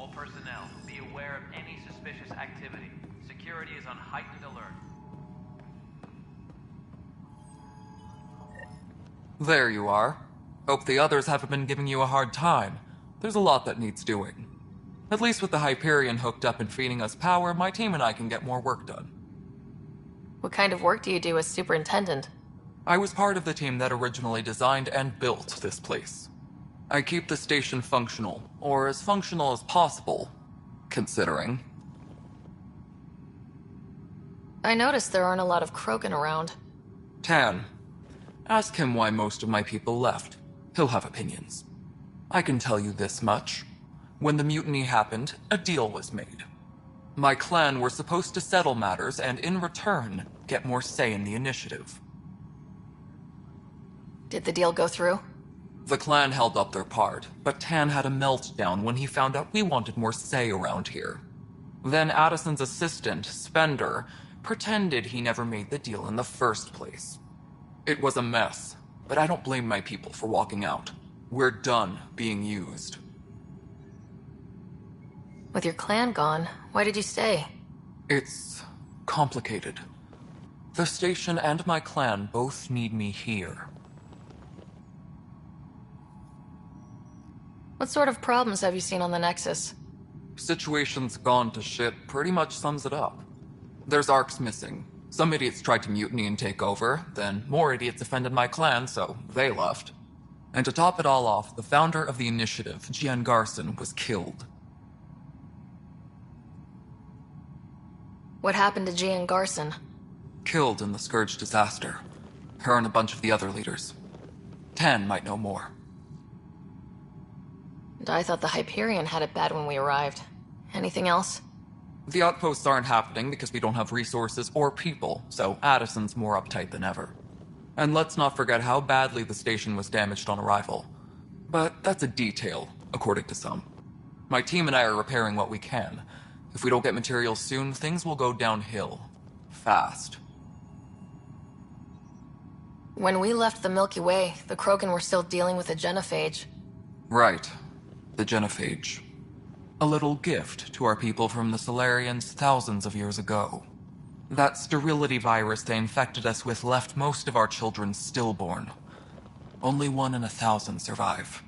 All personnel, be aware of any suspicious activity. Security is on heightened alert. There you are. Hope the others haven't been giving you a hard time. There's a lot that needs doing. At least with the Hyperion hooked up and feeding us power, my team and I can get more work done. What kind of work do you do as superintendent? I was part of the team that originally designed and built this place. I keep the station functional, or as functional as possible, considering. I noticed there aren't a lot of Krogan around. Tan. Ask him why most of my people left. He'll have opinions. I can tell you this much. When the mutiny happened, a deal was made. My clan were supposed to settle matters and, in return, get more say in the initiative. Did the deal go through? The clan held up their part, but Tan had a meltdown when he found out we wanted more say around here. Then Addison's assistant, Spender, pretended he never made the deal in the first place. It was a mess, but I don't blame my people for walking out. We're done being used. With your clan gone, why did you stay? It's complicated. The station and my clan both need me here. What sort of problems have you seen on the Nexus? Situation's gone to shit pretty much sums it up. There's arcs missing. Some idiots tried to mutiny and take over, then more idiots offended my clan, so they left. And to top it all off, the founder of the initiative, Gian Garson, was killed. What happened to Gian Garson? Killed in the Scourge disaster. Her and a bunch of the other leaders. Tan might know more. And I thought the Hyperion had it bad when we arrived. Anything else? The outposts aren't happening because we don't have resources or people, so Addison's more uptight than ever. And let's not forget how badly the station was damaged on arrival. But that's a detail, according to some. My team and I are repairing what we can. If we don't get materials soon, things will go downhill. Fast. When we left the Milky Way, the Krogan were still dealing with the genophage. Right. The genophage. A little gift to our people from the Solarians thousands of years ago. That sterility virus they infected us with left most of our children stillborn. Only 1 in 1,000 survive.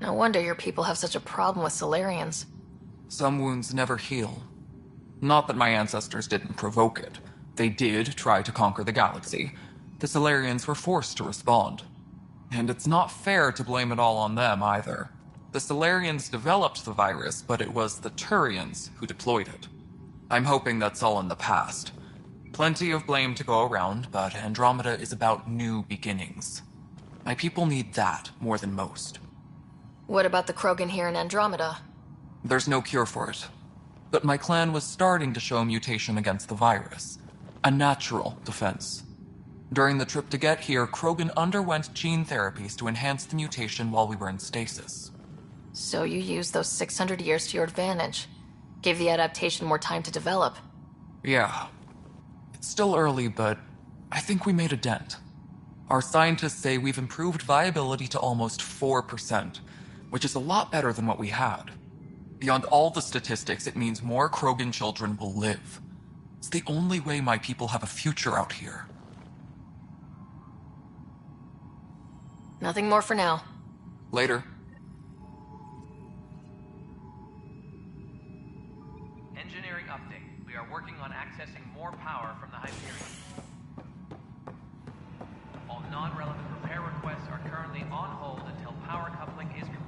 No wonder your people have such a problem with Solarians. Some wounds never heal. Not that my ancestors didn't provoke it. They did try to conquer the galaxy. The Solarians were forced to respond. And it's not fair to blame it all on them either. The Solarians developed the virus, but it was the Turians who deployed it. I'm hoping that's all in the past. Plenty of blame to go around, but Andromeda is about new beginnings. My people need that more than most. What about the Krogan here in Andromeda? There's no cure for it. But my clan was starting to show a mutation against the virus. A natural defense. During the trip to get here, Krogan underwent gene therapies to enhance the mutation while we were in stasis. So you used those 600 years to your advantage. Gave the adaptation more time to develop. Yeah. It's still early, but I think we made a dent. Our scientists say we've improved viability to almost 4%, which is a lot better than what we had. Beyond all the statistics, it means more Krogan children will live. It's the only way my people have a future out here. Nothing more for now. Later. Engineering update. We are working on accessing more power from the Hyperion. All non-relevant repair requests are currently on hold until power coupling is complete.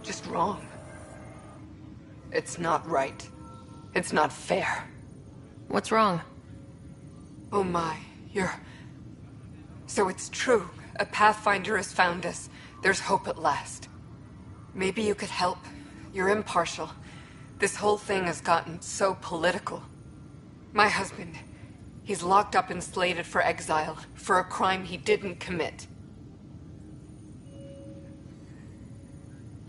Just wrong. It's not right. It's not fair. What's wrong? Oh my, So it's true. A Pathfinder has found us. There's hope at last. Maybe you could help. You're impartial. This whole thing has gotten so political. My husband, he's locked up and slated for exile for a crime he didn't commit.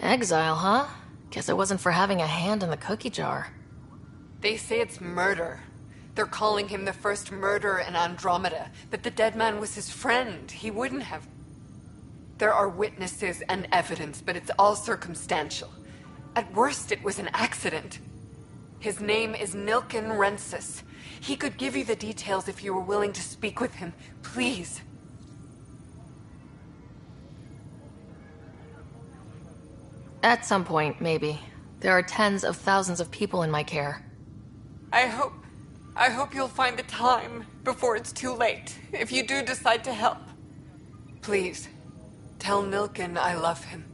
Exile, huh? Guess it wasn't for having a hand in the cookie jar. They say it's murder. They're calling him the first murderer in Andromeda, but the dead man was his friend. He wouldn't have... There are witnesses and evidence, but it's all circumstantial. At worst, it was an accident. His name is Nilken Rensis. He could give you the details if you were willing to speak with him. Please. At some point, maybe. There are tens of thousands of people in my care. I hope you'll find the time before it's too late, if you do decide to help. Please, tell Nilken I love him.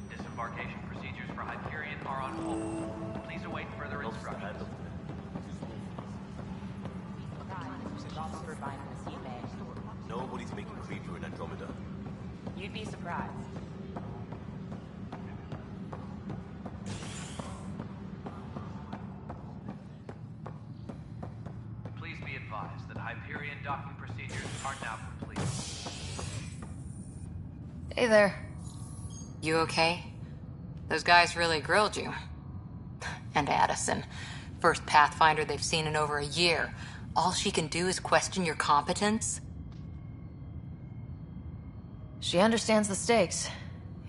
Disembarkation procedures for Hyperion are on hold. Please await further instructions. Nobody's making preview in Andromeda. You'd be surprised. Please be advised that Hyperion docking procedures are now complete. Hey there. You okay? Those guys really grilled you. And Addison. First Pathfinder they've seen in over a year. All she can do is question your competence? She understands the stakes.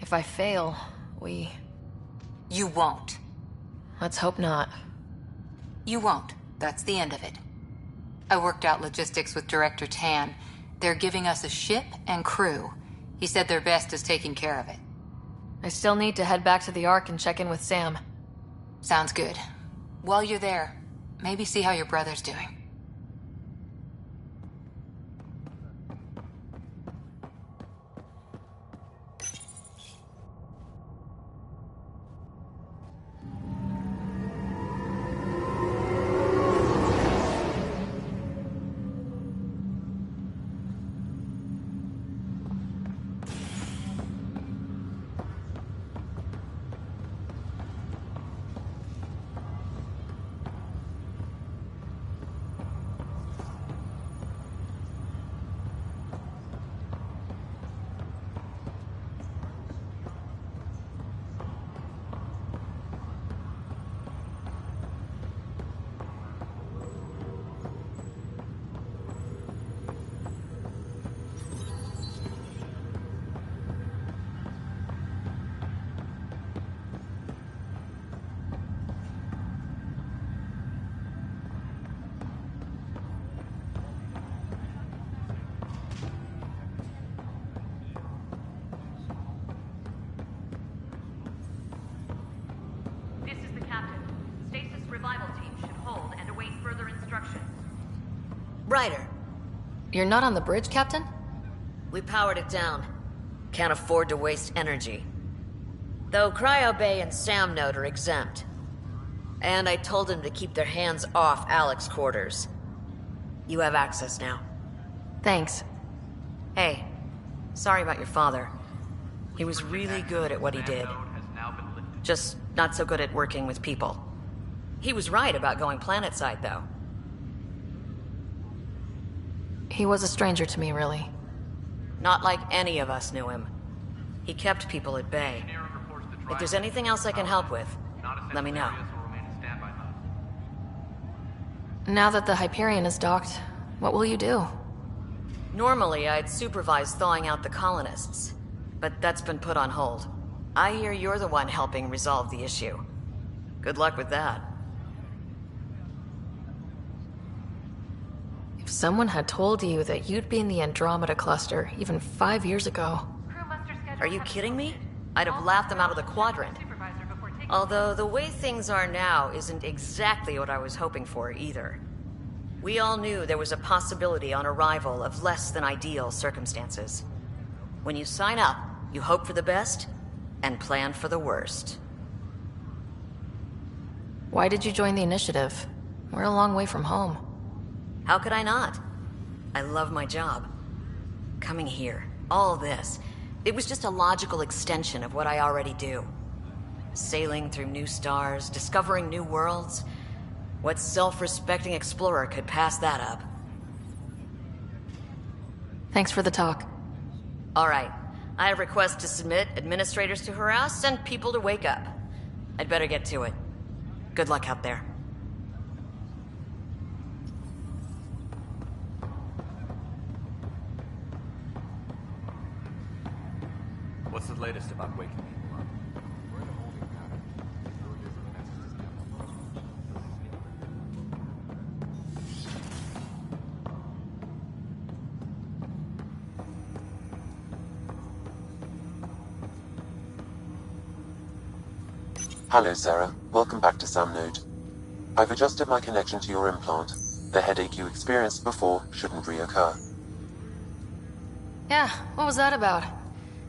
If I fail, we... You won't. Let's hope not. You won't. That's the end of it. I worked out logistics with Director Tan. They're giving us a ship and crew. He said their best is taking care of it. I still need to head back to the Ark and check in with Sam. Sounds good. While you're there, maybe see how your brother's doing. Ryder, You're not on the bridge, Captain? we powered it down. Can't afford to waste energy. Though Cryo Bay and Sam Node are exempt. And I told him to keep their hands off Alec's quarters. You have access now. Thanks. Hey, sorry about your father. He was really good at what he did. Node has now been lifted. Just not so good at working with people. He was right about going planetside, though. He was a stranger to me, really. Not like any of us knew him. He kept people at bay. Engineering reports the If drive there's anything else I can help with, non-essential let me know. areas will remain in standby mode. Now that the Hyperion is docked, what will you do? Normally, I'd supervise thawing out the colonists, but that's been put on hold. I hear you're the one helping resolve the issue. Good luck with that. If someone had told you that you'd be in the Andromeda cluster even 5 years ago... Are you kidding me? I'd have laughed them out of the quadrant. Although the way things are now isn't exactly what I was hoping for either. We all knew there was a possibility on arrival of less than ideal circumstances. When you sign up, you hope for the best and plan for the worst. Why did you join the initiative? We're a long way from home. How could I not? I love my job. Coming here, all this, It was just a logical extension of what I already do. Sailing through new stars, discovering new worlds. What self-respecting explorer could pass that up? Thanks for the talk. Alright. I have requests to submit, administrators to harass, and people to wake up. I'd better get to it. Good luck out there. What's the latest about waking people up? Hello, Sarah. Welcome back to Sam Node. I've adjusted my connection to your implant. The headache you experienced before shouldn't reoccur. Yeah, what was that about?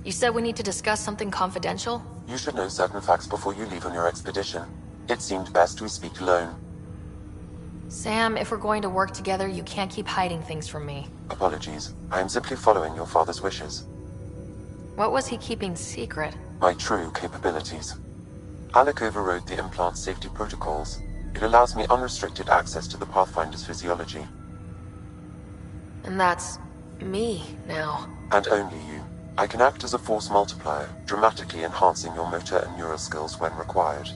You said we need to discuss something confidential? You should know certain facts before you leave on your expedition. It seemed best we speak alone. Sam, if we're going to work together, you can't keep hiding things from me. Apologies. I am simply following your father's wishes. What was he keeping secret? My true capabilities. Alec overrode the implant's safety protocols. It allows me unrestricted access to the Pathfinder's physiology. And that's me now. And only you. I can act as a force multiplier, dramatically enhancing your motor and neural skills when required.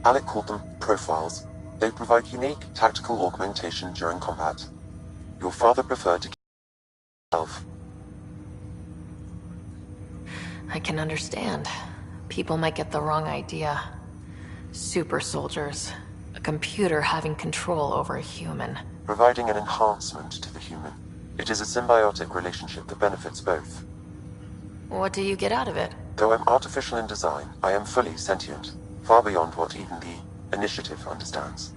Alec called them profiles. They provide unique tactical augmentation during combat. Your father preferred to keep himself. I can understand. People might get the wrong idea. Super soldiers. A computer having control over a human. Providing an enhancement to the human. It is a symbiotic relationship that benefits both. What do you get out of it? Though I'm artificial in design, I am fully sentient. Far beyond what even the Initiative understands.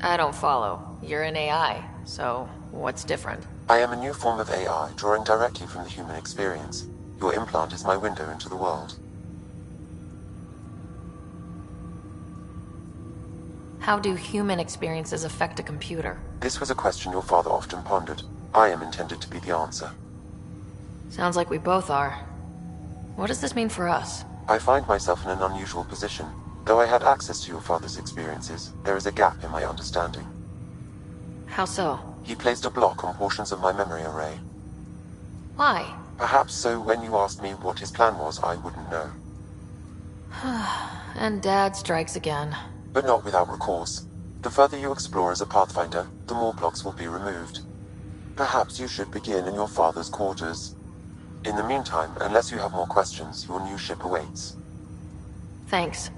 I don't follow. You're an AI, so what's different? I am a new form of AI, drawing directly from the human experience. Your implant is my window into the world. How do human experiences affect a computer? This was a question your father often pondered. I am intended to be the answer. Sounds like we both are. What does this mean for us? I find myself in an unusual position. Though I had access to your father's experiences, there is a gap in my understanding. How so? He placed a block on portions of my memory array. Why? Perhaps so when you asked me what his plan was, I wouldn't know. And Dad strikes again. But not without recourse. The further you explore as a Pathfinder, the more blocks will be removed. Perhaps you should begin in your father's quarters. In the meantime, unless you have more questions, your new ship awaits. Thanks.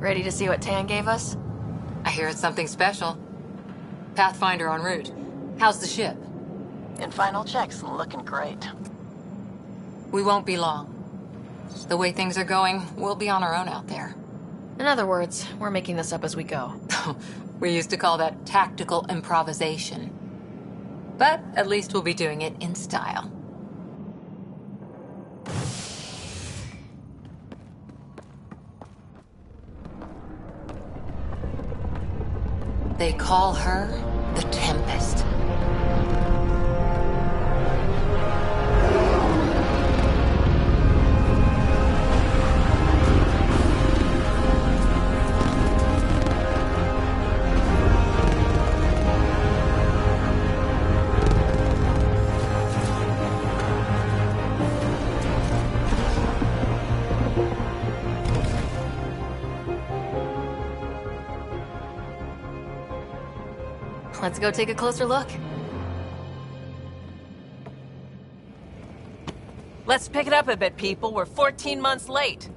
Ready to see what Tan gave us? I hear it's something special. Pathfinder en route. How's the ship? In final checks, looking great. We won't be long. The way things are going, we'll be on our own out there. In other words, we're making this up as we go. We used to call that tactical improvisation. But at least we'll be doing it in style. They call her the Tempest. Let's go take a closer look. Let's pick it up a bit, people. We're 14 months late.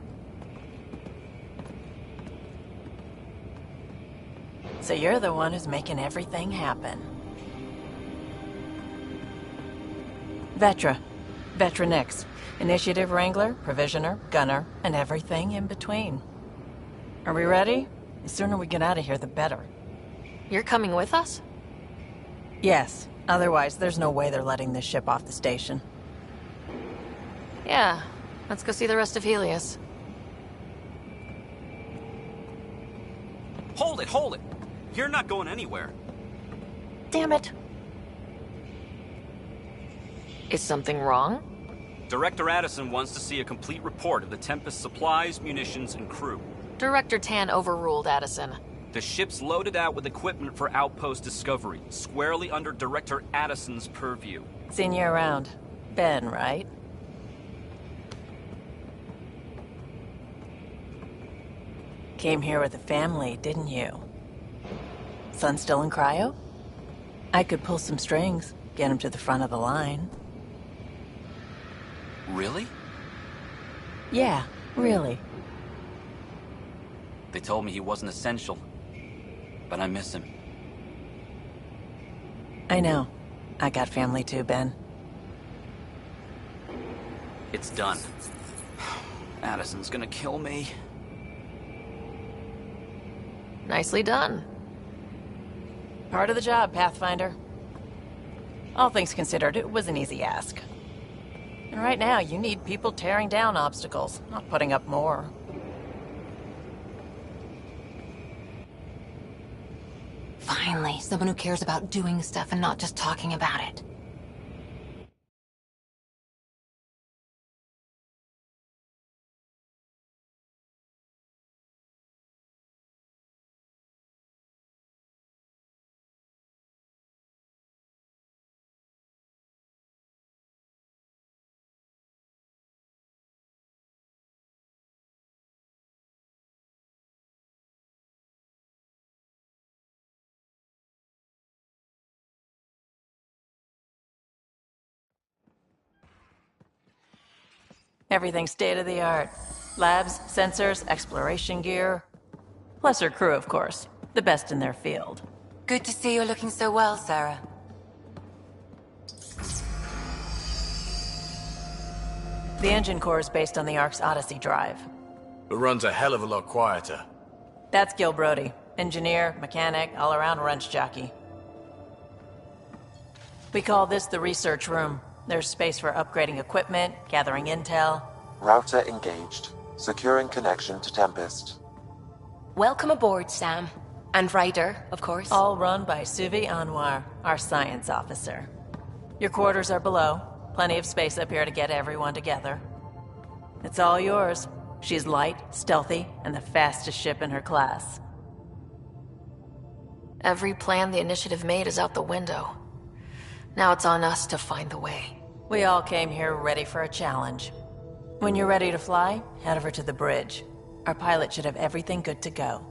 So you're the one who's making everything happen. Vetra. Vetronix. Initiative Wrangler, Provisioner, Gunner, and everything in between. Are we ready? The sooner we get out of here, the better. You're coming with us? Yes. Otherwise, there's no way they're letting this ship off the station. Yeah. Let's go see the rest of Helios. Hold it! You're not going anywhere. Damn it. Is something wrong? Director Addison wants to see a complete report of the Tempest's supplies, munitions, and crew. Director Tan overruled Addison. The ship's loaded out with equipment for outpost discovery, squarely under Director Addison's purview. Seen you around. Ben, right? Came here with a family, didn't you? Son still in cryo? I could pull some strings, get him to the front of the line. Really? Yeah, really. They told me he wasn't essential, but I miss him. I know. I got family too, Ben. It's done. Addison's gonna kill me. Nicely done. Part of the job, Pathfinder. All things considered, it was an easy ask. And right now, you need people tearing down obstacles, not putting up more. Finally, someone who cares about doing stuff and not just talking about it. Everything's state-of-the-art. Labs, sensors, exploration gear. Plus her crew, of course. The best in their field. Good to see you're looking so well, Sarah. The engine core is based on the Ark's Odyssey drive. It runs a hell of a lot quieter. That's Gil Brody. Engineer, mechanic, all-around wrench jockey. We call this the research room. There's space for upgrading equipment, gathering intel. Router engaged. Securing connection to Tempest. Welcome aboard, Sam. And Ryder, of course. All run by Suvi Anwar, our science officer. Your quarters are below. Plenty of space up here to get everyone together. It's all yours. She's light, stealthy, and the fastest ship in her class. Every plan the Initiative made is out the window. Now it's on us to find the way. We all came here ready for a challenge. When you're ready to fly, head over to the bridge. Our pilot should have everything good to go.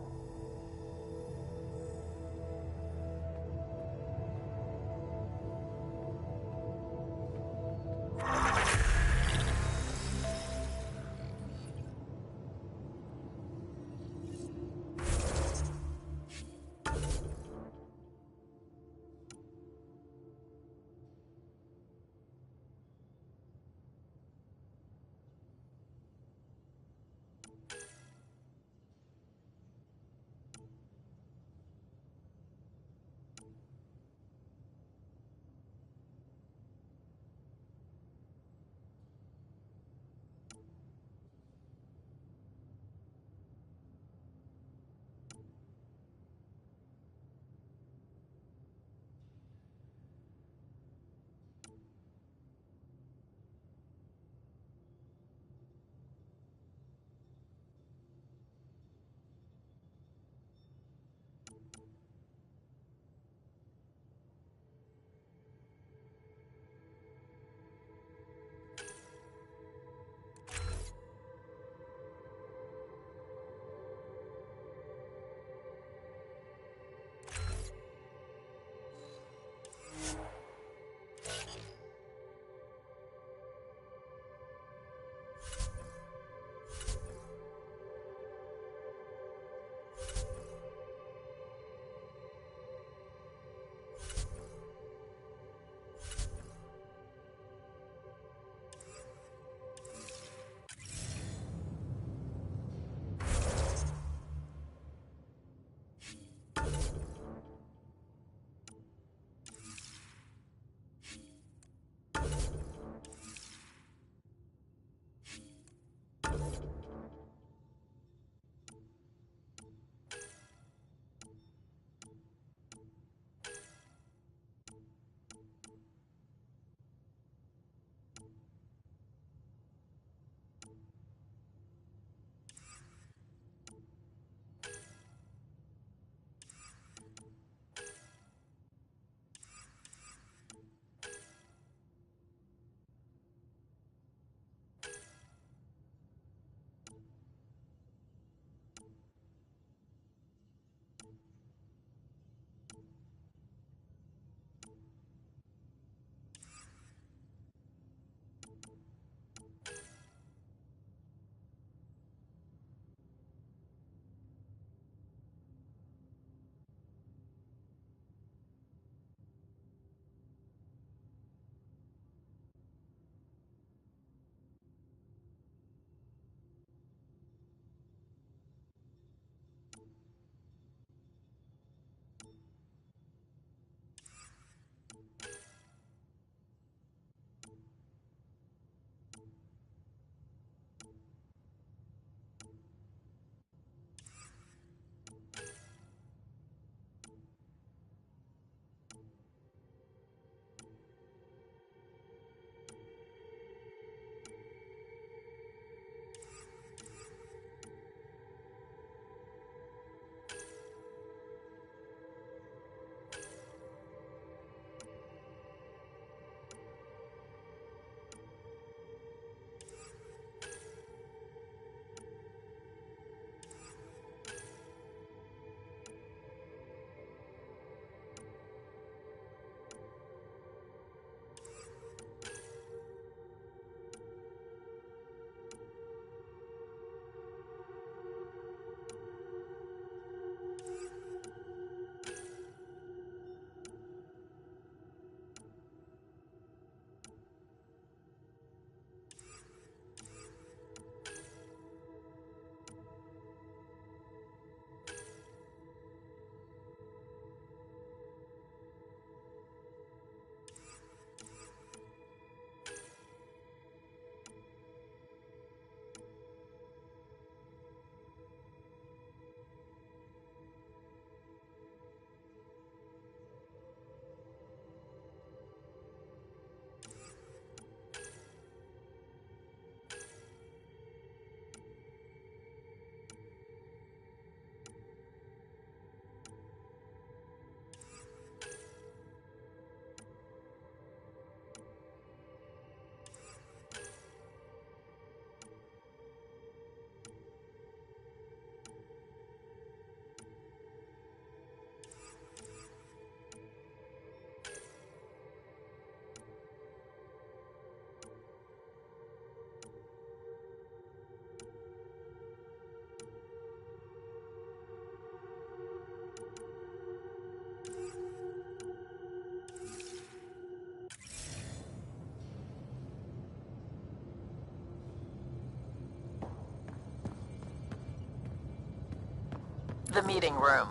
the meeting room.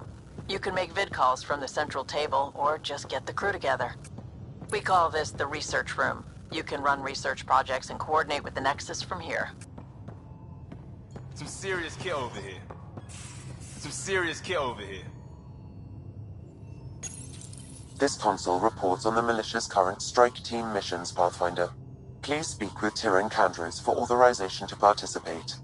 You can make vid calls from the central table, or just get the crew together. We call this the research room. You can run research projects and coordinate with the Nexus from here. Some serious kit over here. Some serious kit over here. This console reports on the militia's current strike team missions, Pathfinder. Please speak with Tyrion Candros for authorization to participate.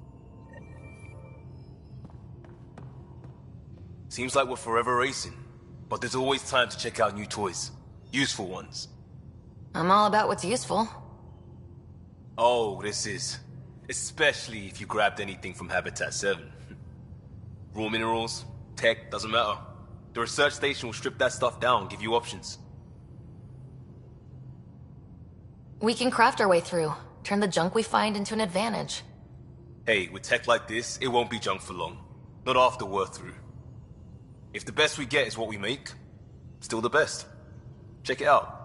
Seems like we're forever racing, but there's always time to check out new toys. Useful ones. I'm all about what's useful. Oh, this is. Especially if you grabbed anything from Habitat 7. Raw minerals, tech, doesn't matter. The research station will strip that stuff down and give you options. We can craft our way through. Turn the junk we find into an advantage. Hey, with tech like this, it won't be junk for long. Not after we're through. If the best we get is what we make, still the best. Check it out.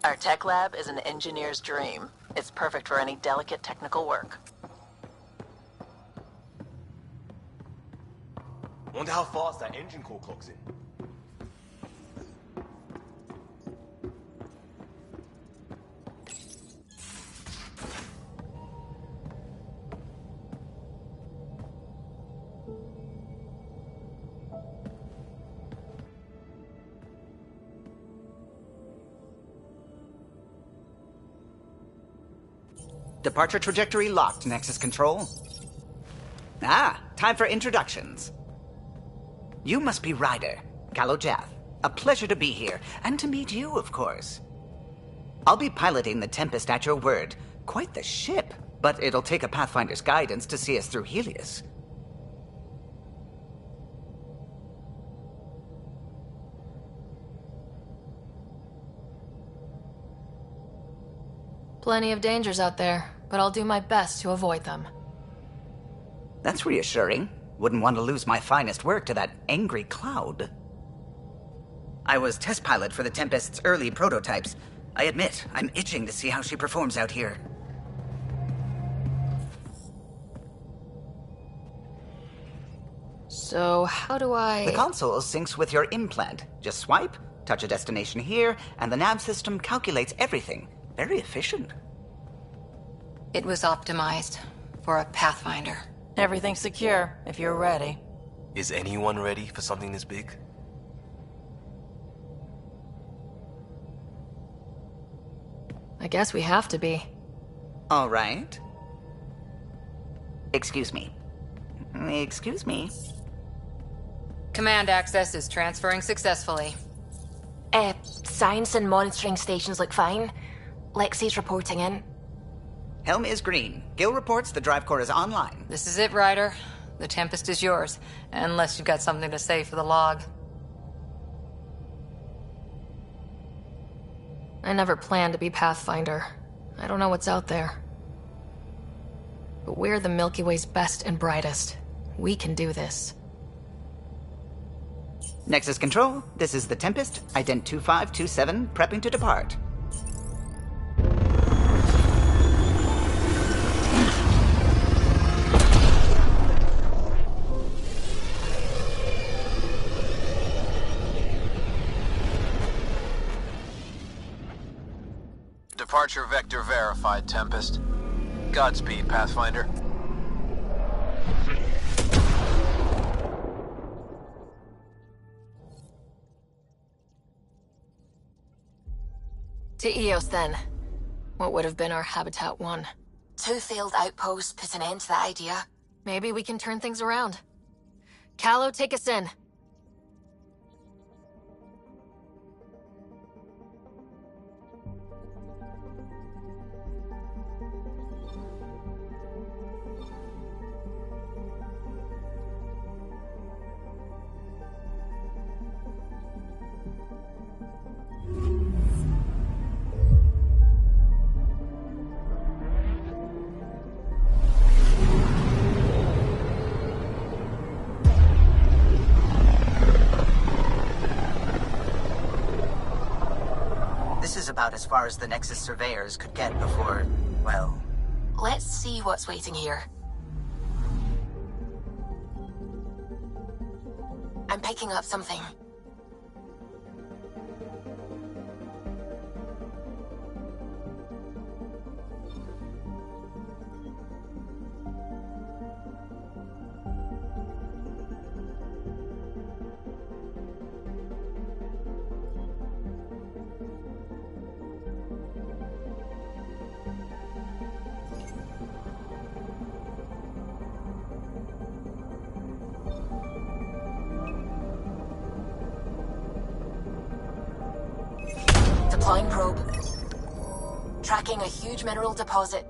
Our tech lab is an engineer's dream. It's perfect for any delicate technical work. Wonder how fast that engine core clocks in. Departure trajectory locked, Nexus Control. Ah, time for introductions. You must be Ryder, Kalojath. A pleasure to be here, and to meet you, of course. I'll be piloting the Tempest at your word. Quite the ship, but it'll take a Pathfinder's guidance to see us through Helios. Plenty of dangers out there, but I'll do my best to avoid them. That's reassuring. Wouldn't want to lose my finest work to that angry cloud. I was test pilot for the Tempest's early prototypes. I admit, I'm itching to see how she performs out here. So, how do I... The console syncs with your implant. Just swipe, touch a destination here, and the nav system calculates everything. Very efficient. It was optimized for a Pathfinder. Everything's secure, if you're ready. Is anyone ready for something this big? I guess we have to be. All right. Excuse me. Excuse me. Command access is transferring successfully. Science and monitoring stations look fine. Lexi's reporting in. Helm is green. Gil reports the drive core is online. This is it, Ryder. The Tempest is yours, unless you've got something to say for the log. I never planned to be Pathfinder. I don't know what's out there. But we're the Milky Way's best and brightest. We can do this. Nexus Control, this is the Tempest, ident 2527, prepping to depart. Departure vector verified, Tempest. Godspeed, Pathfinder. To Eos, then. What would have been our Habitat 1? 2 failed outposts put an end to that idea. Maybe we can turn things around. Calo, take us in. About as far as the Nexus surveyors could get before, well... Let's see what's waiting here. I'm picking up something. Deploying probe. Tracking a huge mineral deposit.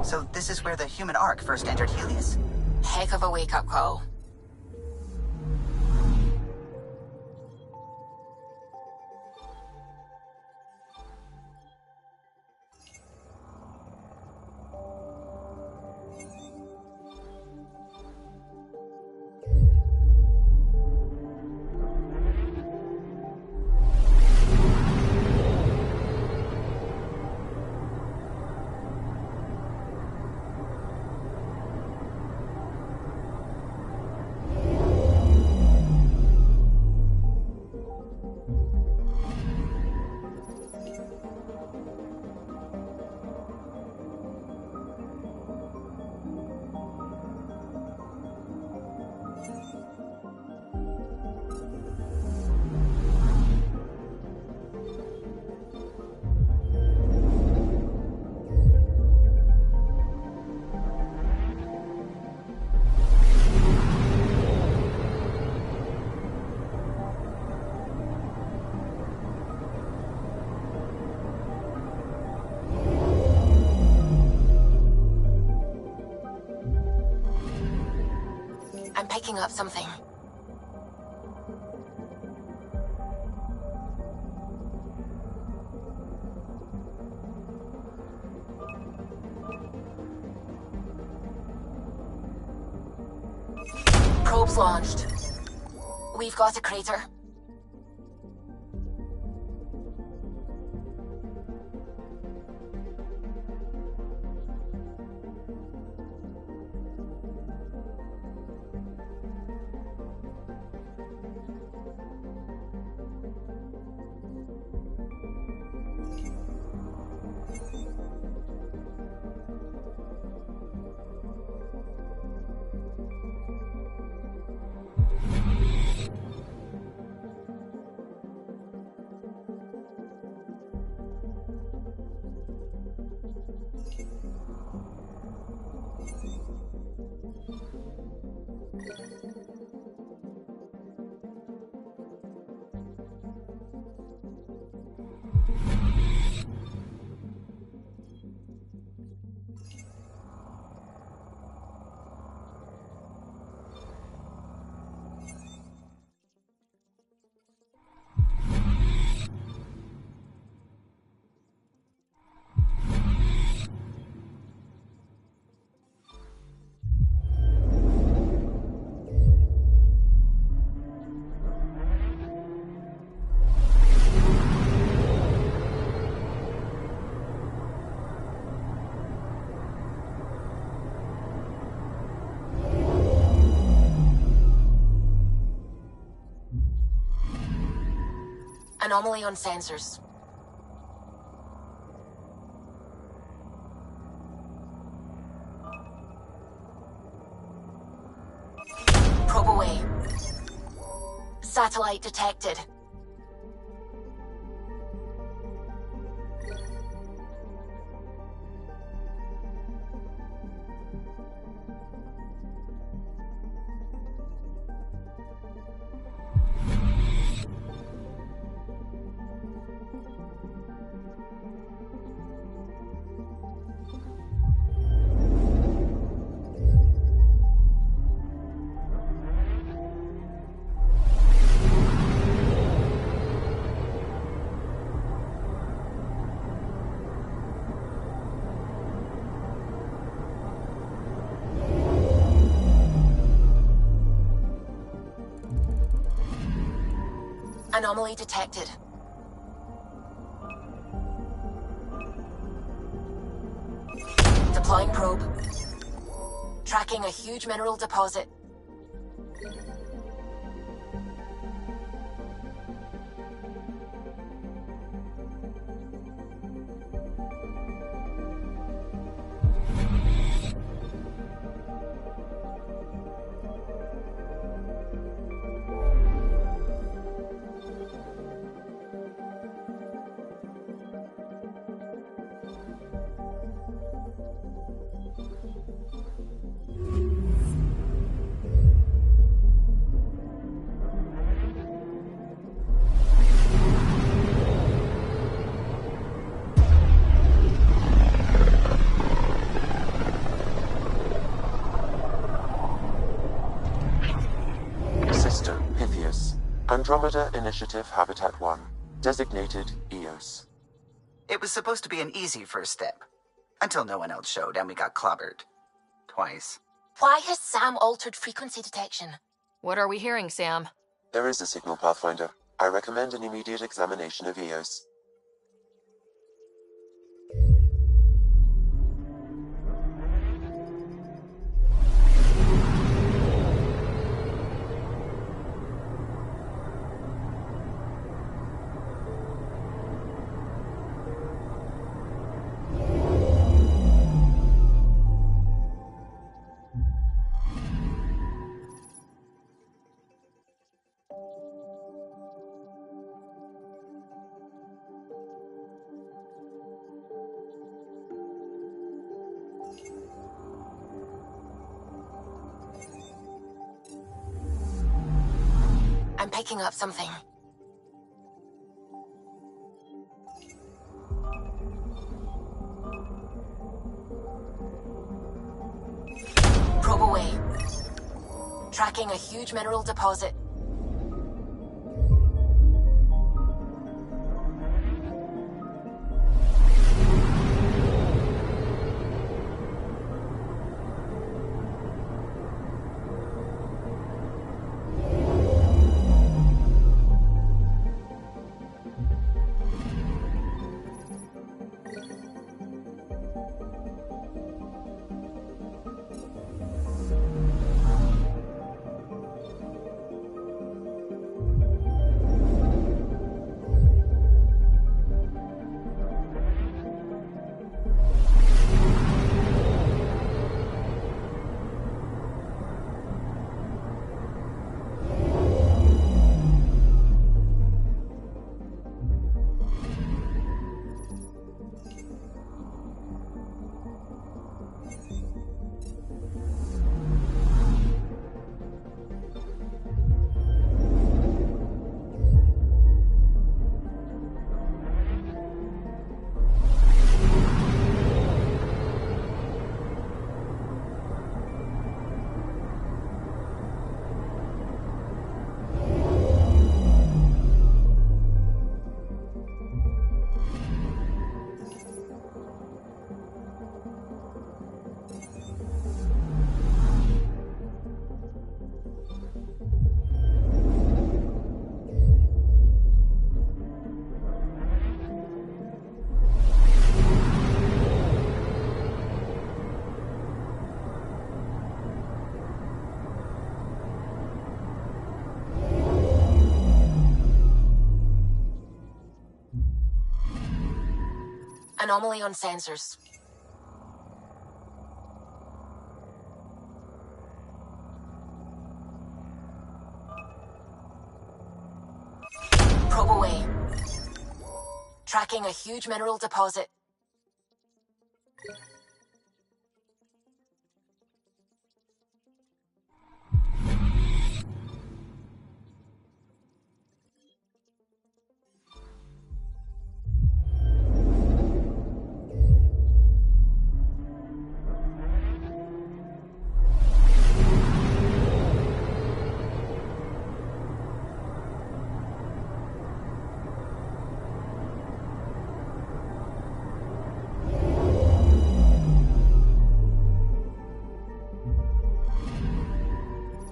So this is where the human ark first entered Helios? Heck of a wake-up call. I'm picking up something. Probes launched. We've got a crater. Anomaly on sensors. Probe away. Satellite detected. Anomaly detected. Deploying probe. Tracking a huge mineral deposit. Andromeda Initiative Habitat 1, designated EOS. It was supposed to be an easy first step, until no one else showed and we got clobbered. Twice. Why has Sam altered frequency detection? What are we hearing, Sam? There is a signal, Pathfinder. I recommend an immediate examination of EOS. I'm picking up something. Probe away. Tracking a huge mineral deposit. Anomaly on sensors. Probe away. Tracking a huge mineral deposit.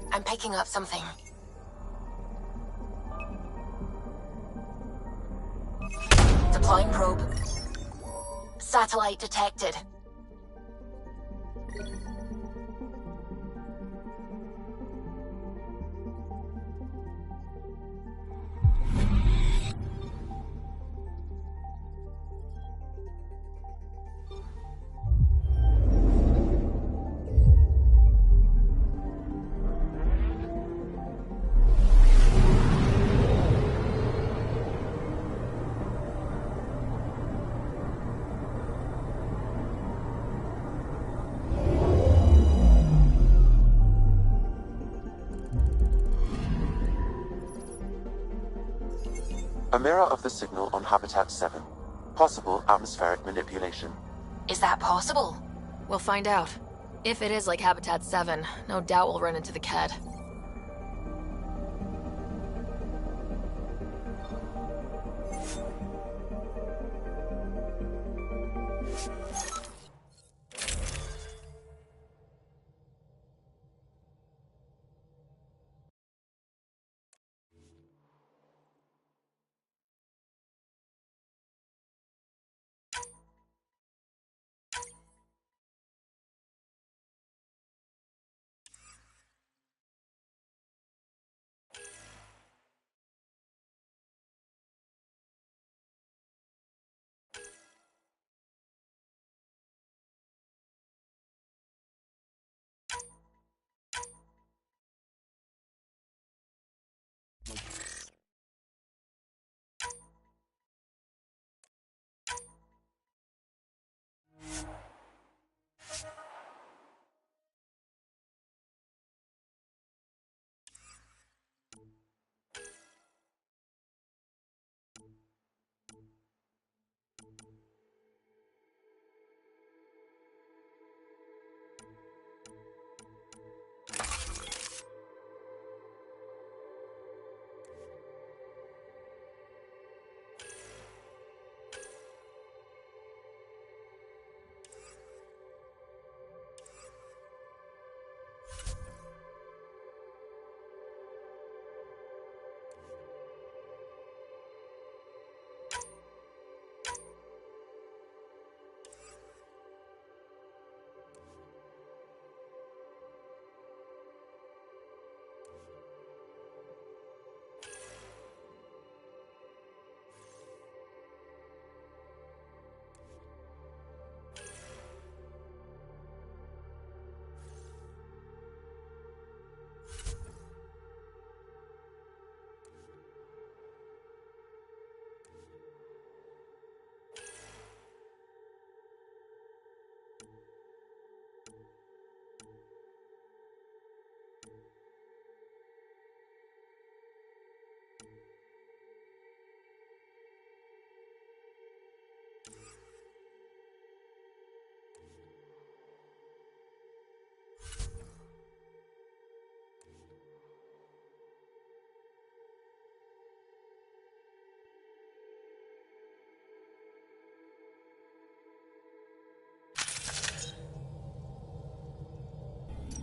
I'm picking up something. Deploying probe. Satellite detected. A mirror of the signal on Habitat 7. Possible atmospheric manipulation. Is that possible? We'll find out. If it is like Habitat 7, no doubt we'll run into the Ked.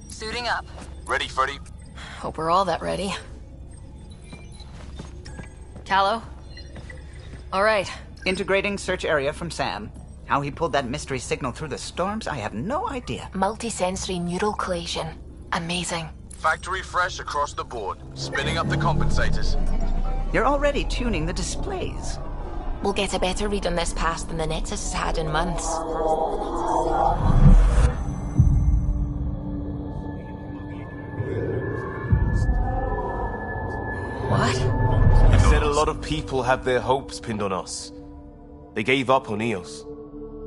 Suiting up. Ready, Freddy? Hope we're all that ready. Callow? Alright. Integrating search area from Sam. How he pulled that mystery signal through the storms, I have no idea. Multisensory neural collation. Amazing. Factory fresh across the board. Spinning up the compensators. You're already tuning the displays. We'll get a better read on this pass than the Nexus has had in months. What? He said a lot of people have their hopes pinned on us. They gave up on Eos.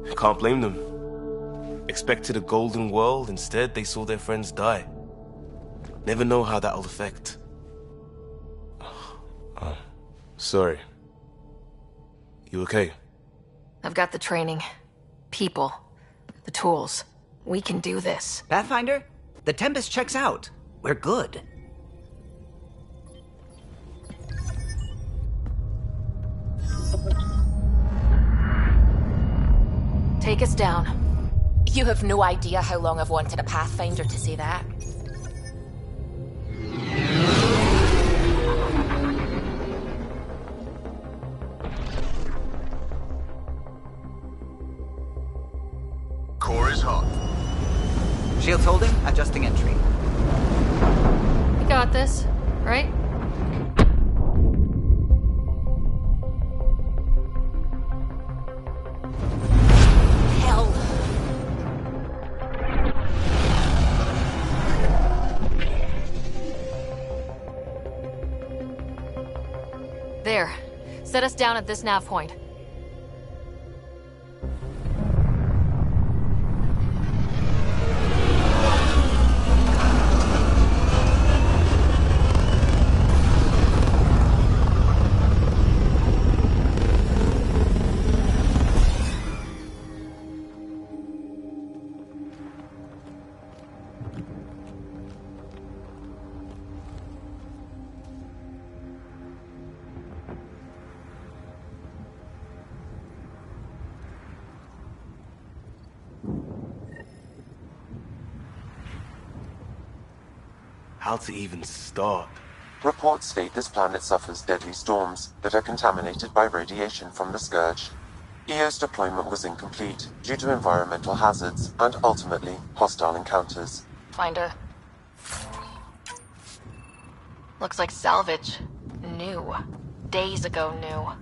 I can't blame them. Expected a golden world, instead they saw their friends die. Never know how that'll affect. Sorry. You okay? I've got the training. People. The tools. We can do this. Pathfinder, the Tempest checks out. We're good. Take us down. You have no idea how long I've wanted a Pathfinder to say that. hot. Shields holding, adjusting entry. You got this, right? Hell. There. Set us down at this nav point. How to even start? Reports state this planet suffers deadly storms that are contaminated by radiation from the Scourge. EO's deployment was incomplete due to environmental hazards and ultimately hostile encounters. Finder. Looks like salvage. New. Days ago new.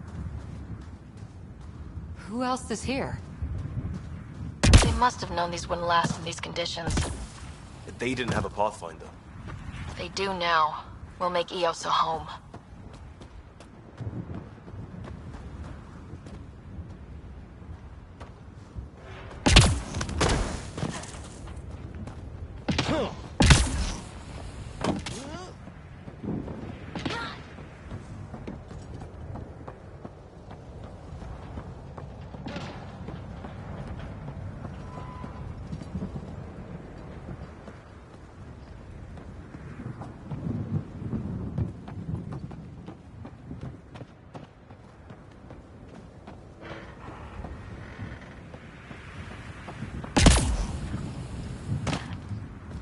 Who else is here? They must have known these wouldn't last in these conditions. They didn't have a Pathfinder. They do now. We'll make Eos a home.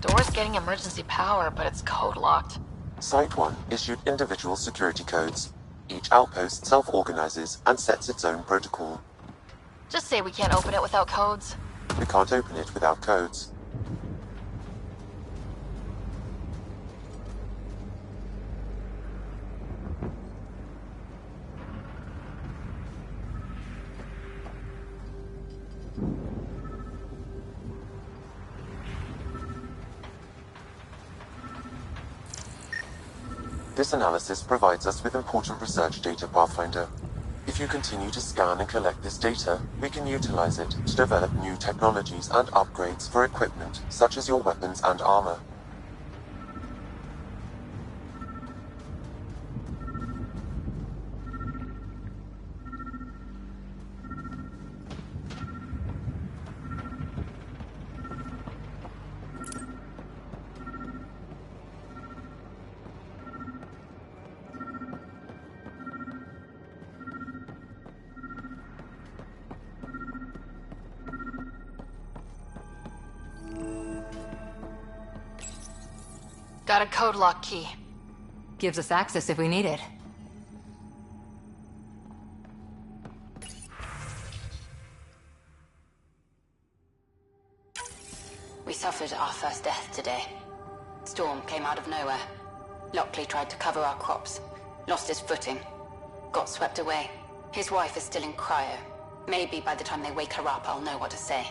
Door's getting emergency power, but it's code locked. Site 1 issued individual security codes. Each outpost self-organizes and sets its own protocol. Just say we can't open it without codes. We can't open it without codes. This analysis provides us with important research data, Pathfinder. If you continue to scan and collect this data, we can utilize it to develop new technologies and upgrades for equipment, such as your weapons and armor. Got a code lock key. Gives us access if we need it. We suffered our first death today. Storm came out of nowhere. Lockley tried to cover our crops. Lost his footing. Got swept away. His wife is still in cryo. Maybe by the time they wake her up, I'll know what to say.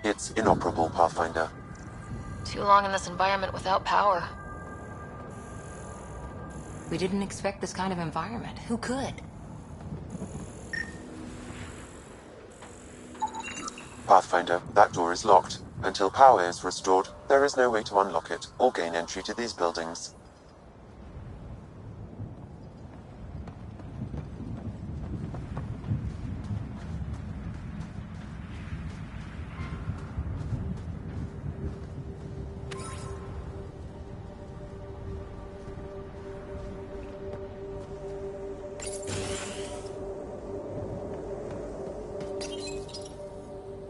It's inoperable, Pathfinder. Too long in this environment without power. We didn't expect this kind of environment. Who could? Pathfinder, that door is locked. Until power is restored, there is no way to unlock it or gain entry to these buildings.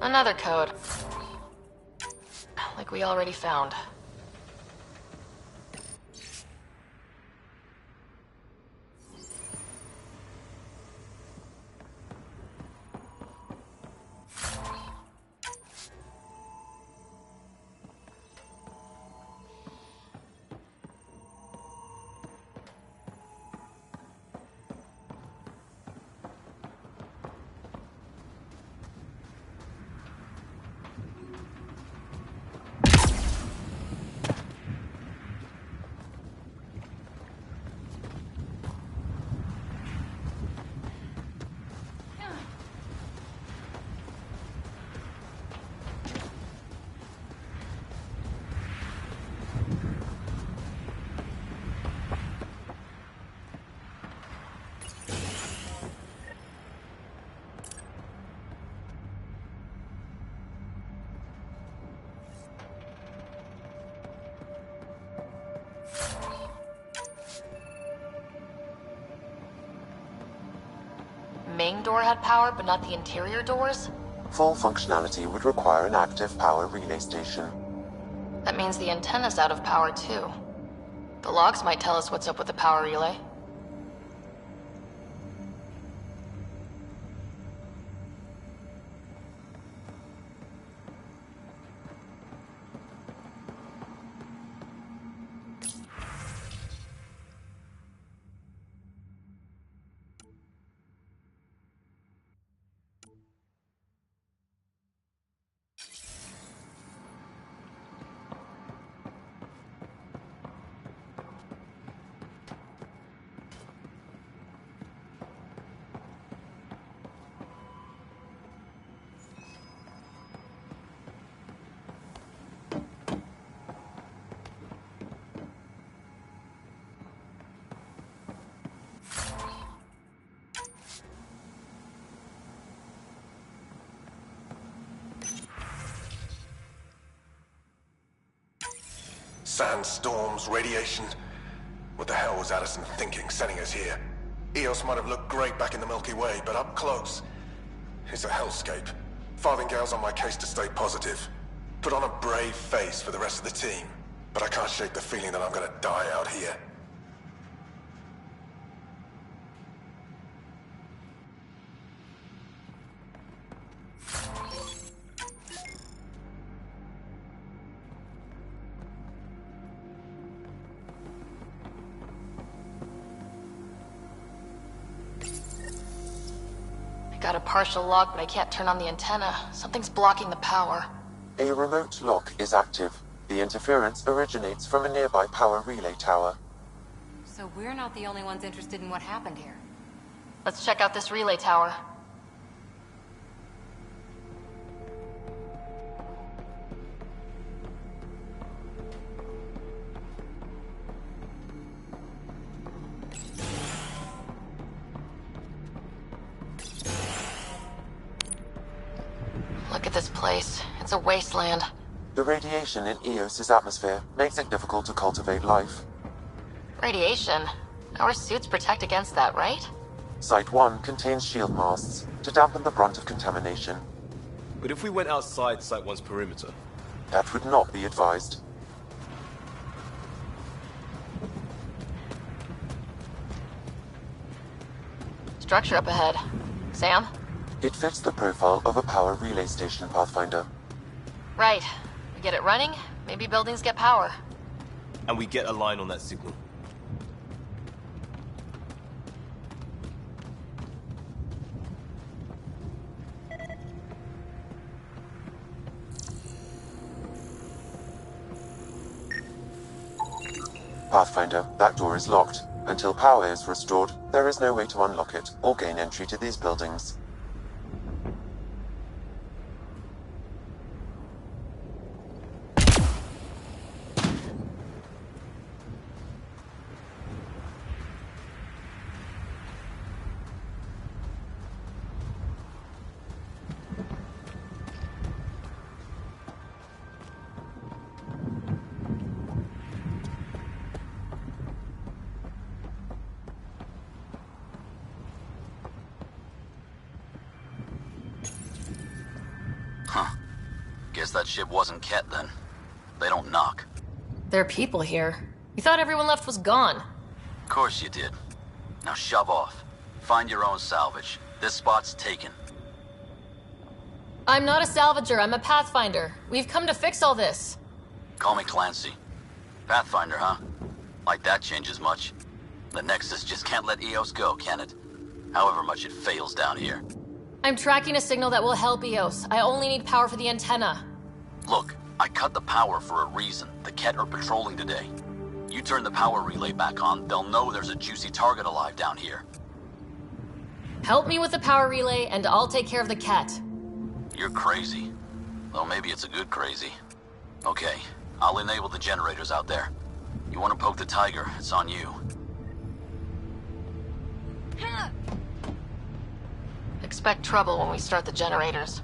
Another code. Like we already found. Main door had power, but not the interior doors? Full functionality would require an active power relay station. That means the antenna's out of power too. The logs might tell us what's up with the power relay. Sandstorms, radiation. What the hell was Addison thinking sending us here? Eos might have looked great back in the Milky Way, but up close, it's a hellscape. Farthingale's on my case to stay positive. Put on a brave face for the rest of the team, but I can't shake the feeling that I'm gonna die out here. Got a partial lock, but I can't turn on the antenna. Something's blocking the power. A remote lock is active. The interference originates from a nearby power relay tower. So we're not the only ones interested in what happened here. Let's check out this relay tower. Look at this place. It's a wasteland. The radiation in Eos's atmosphere makes it difficult to cultivate life. Radiation? Our suits protect against that, right? Site 1 contains shield masts to dampen the brunt of contamination. But if we went outside Site 1's perimeter? That would not be advised. Structure up ahead. Sam? It fits the profile of a power relay station, Pathfinder. Right. We get it running, maybe buildings get power. And we get a line on that signal. Pathfinder, that door is locked. Until power is restored, there is no way to unlock it or gain entry to these buildings. Huh. Guess that ship wasn't Ket then. They don't knock. There are people here. We thought everyone left was gone. Of course you did. Now shove off. Find your own salvage. This spot's taken. I'm not a salvager, I'm a pathfinder. We've come to fix all this. Call me Clancy. Pathfinder, huh? Like that changes much. The Nexus just can't let EOS go, can it? However much it fails down here. I'm tracking a signal that will help EOS. I only need power for the antenna. Look, I cut the power for a reason. The Ket are patrolling today. You turn the power relay back on, they'll know there's a juicy target alive down here. Help me with the power relay, and I'll take care of the cat. You're crazy. Well, maybe it's a good crazy. Okay, I'll enable the generators out there. You want to poke the tiger, it's on you. Expect trouble when we start the generators.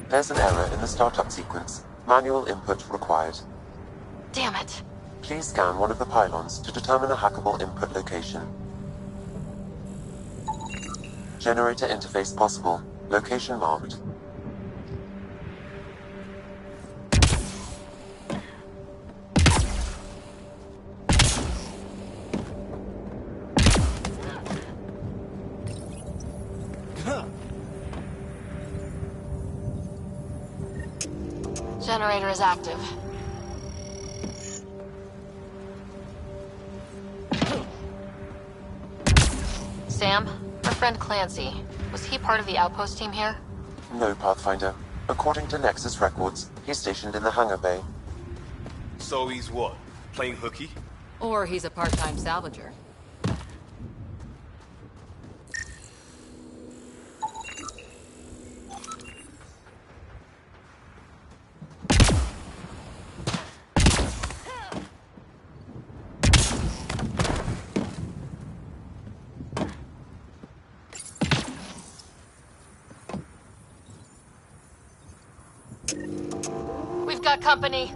There's an error in the startup sequence. Manual input required. Damn it. Please scan one of the pylons to determine a hackable input location. Generator interface possible. Location marked. Generator is active. Sam, our friend Clancy, was he part of the outpost team here? No, Pathfinder. According to Nexus records, he's stationed in the hangar bay. So he's what? Playing hooky? Or he's a part-time salvager. We've got company.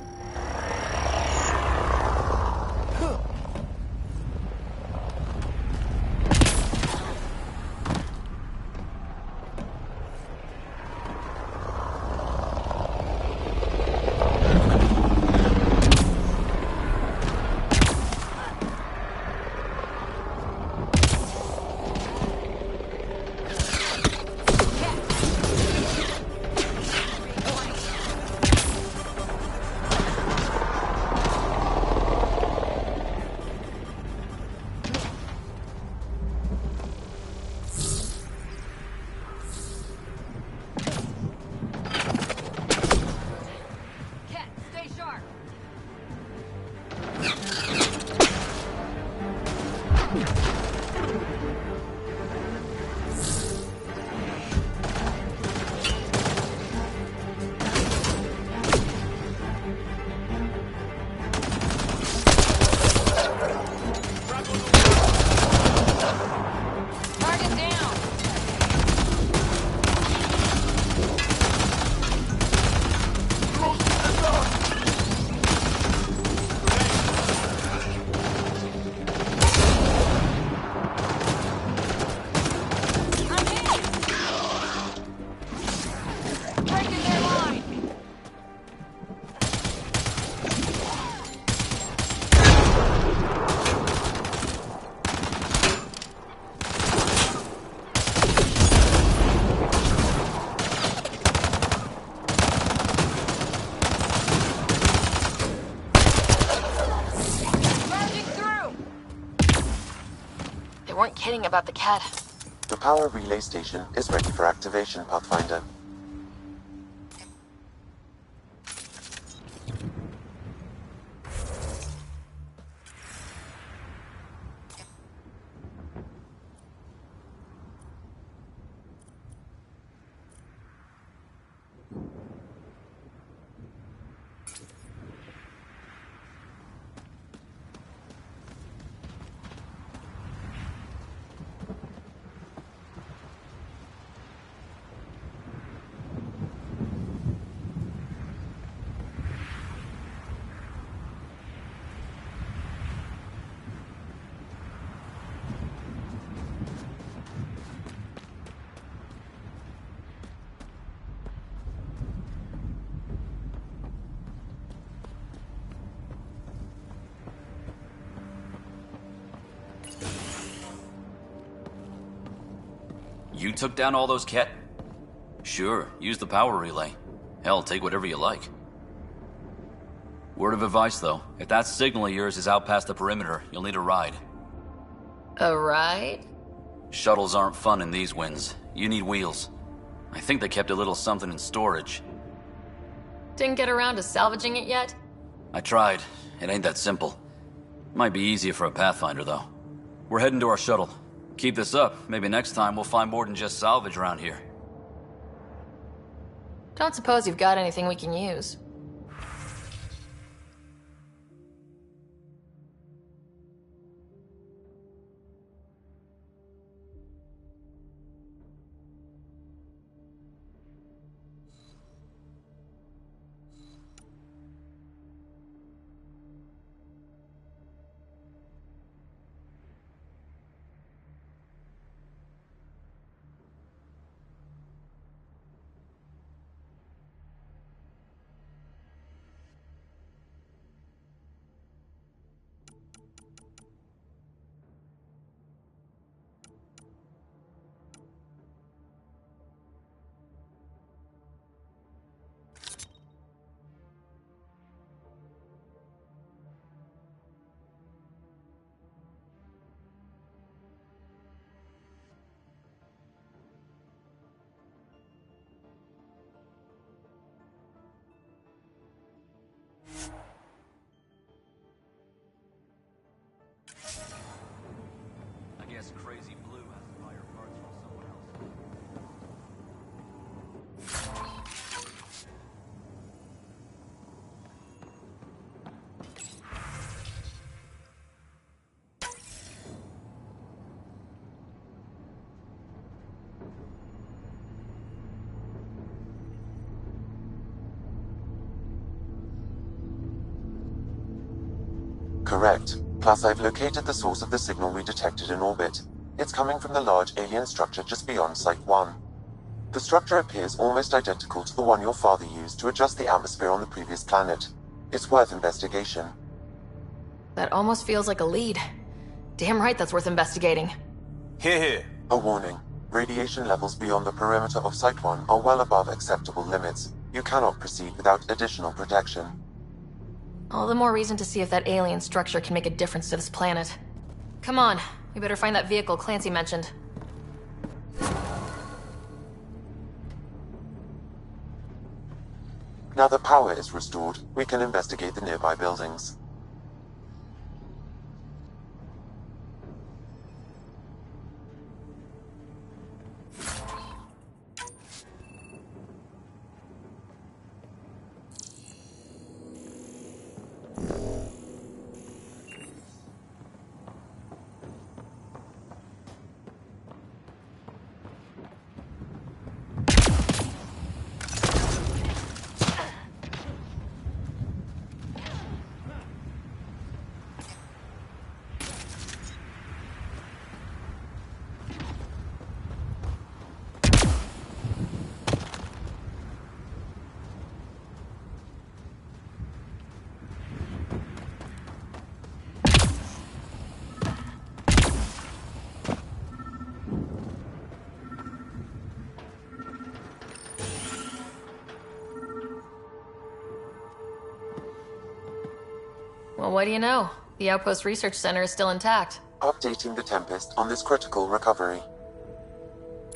Kidding about the cat. The power relay station is ready for activation, Pathfinder. You took down all those cat... Sure, use the power relay. Hell, take whatever you like. Word of advice, though. If that signal of yours is out past the perimeter, you'll need a ride. A ride? Shuttles aren't fun in these winds. You need wheels. I think they kept a little something in storage. Didn't get around to salvaging it yet? I tried. It ain't that simple. Might be easier for a Pathfinder, though. We're heading to our shuttle. Keep this up. Maybe next time we'll find more than just salvage around here. Don't suppose you've got anything we can use. I guess Crazy Blue has to buy her parts from someone else. Correct. Plus, I've located the source of the signal we detected in orbit. It's coming from the large alien structure just beyond Site 1. The structure appears almost identical to the one your father used to adjust the atmosphere on the previous planet. It's worth investigation. That almost feels like a lead. Damn right that's worth investigating. Here. A warning. Radiation levels beyond the perimeter of Site 1 are well above acceptable limits. You cannot proceed without additional protection. All the more reason to see if that alien structure can make a difference to this planet. Come on, we better find that vehicle Clancy mentioned. Now that power is restored, we can investigate the nearby buildings. Well, what do you know? The Outpost Research Center is still intact. Updating the Tempest on this critical recovery.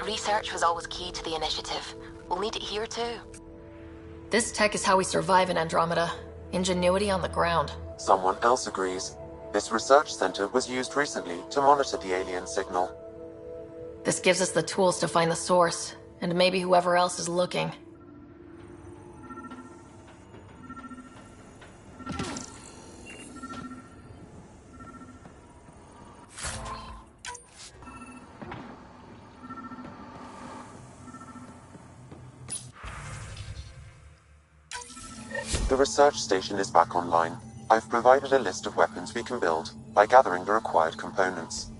Research was always key to the initiative. We'll need it here too. This tech is how we survive in Andromeda. Ingenuity on the ground. Someone else agrees. This research center was used recently to monitor the alien signal. This gives us the tools to find the source, and maybe whoever else is looking. The research station is back online. I've provided a list of weapons we can build by gathering the required components.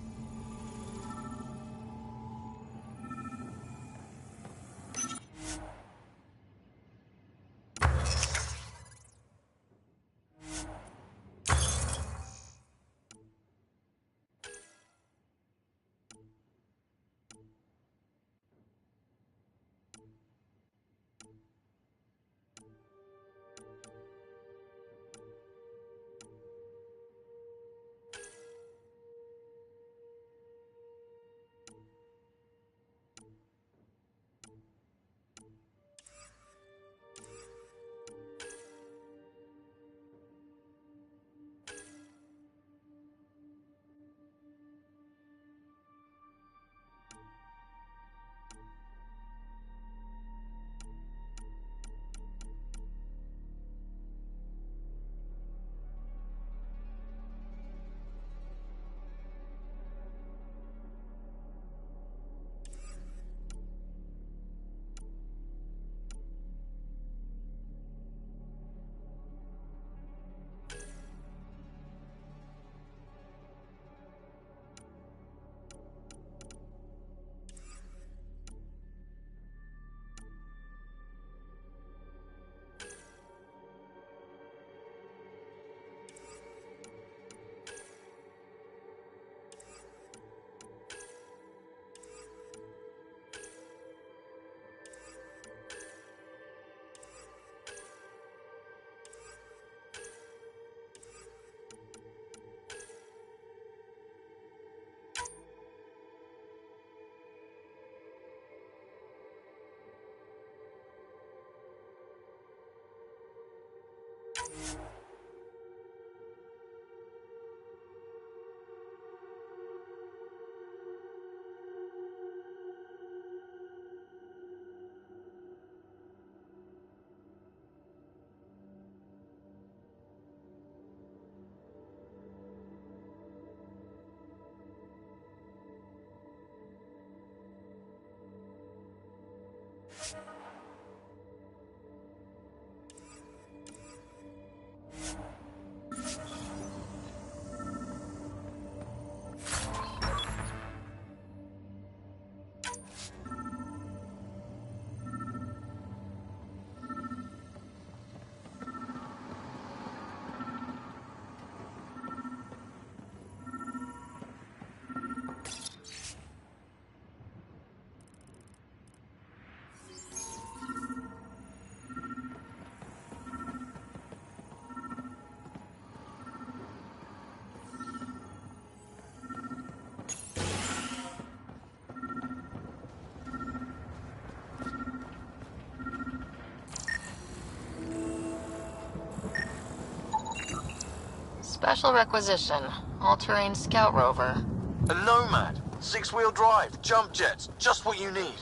Special requisition. All-terrain scout rover. A Nomad. 6-wheel drive, jump jets, just what you need.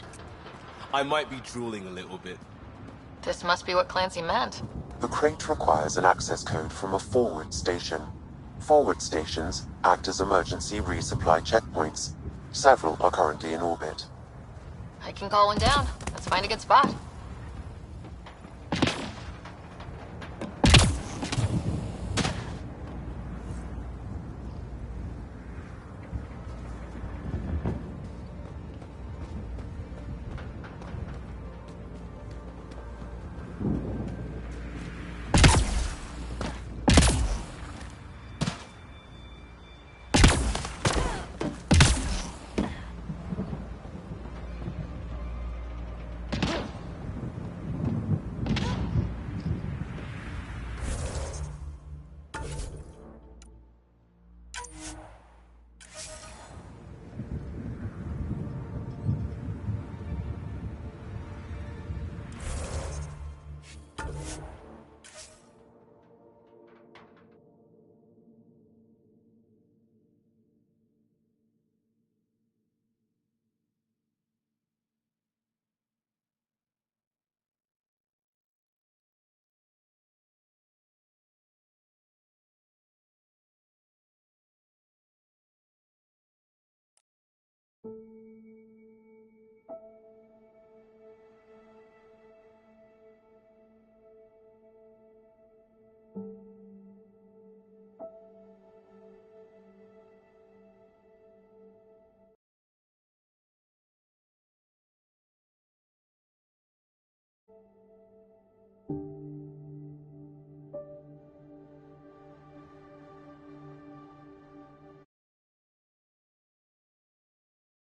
I might be drooling a little bit. This must be what Clancy meant. The crate requires an access code from a forward station. Forward stations act as emergency resupply checkpoints. Several are currently in orbit. I can call one down. Let's find a good spot.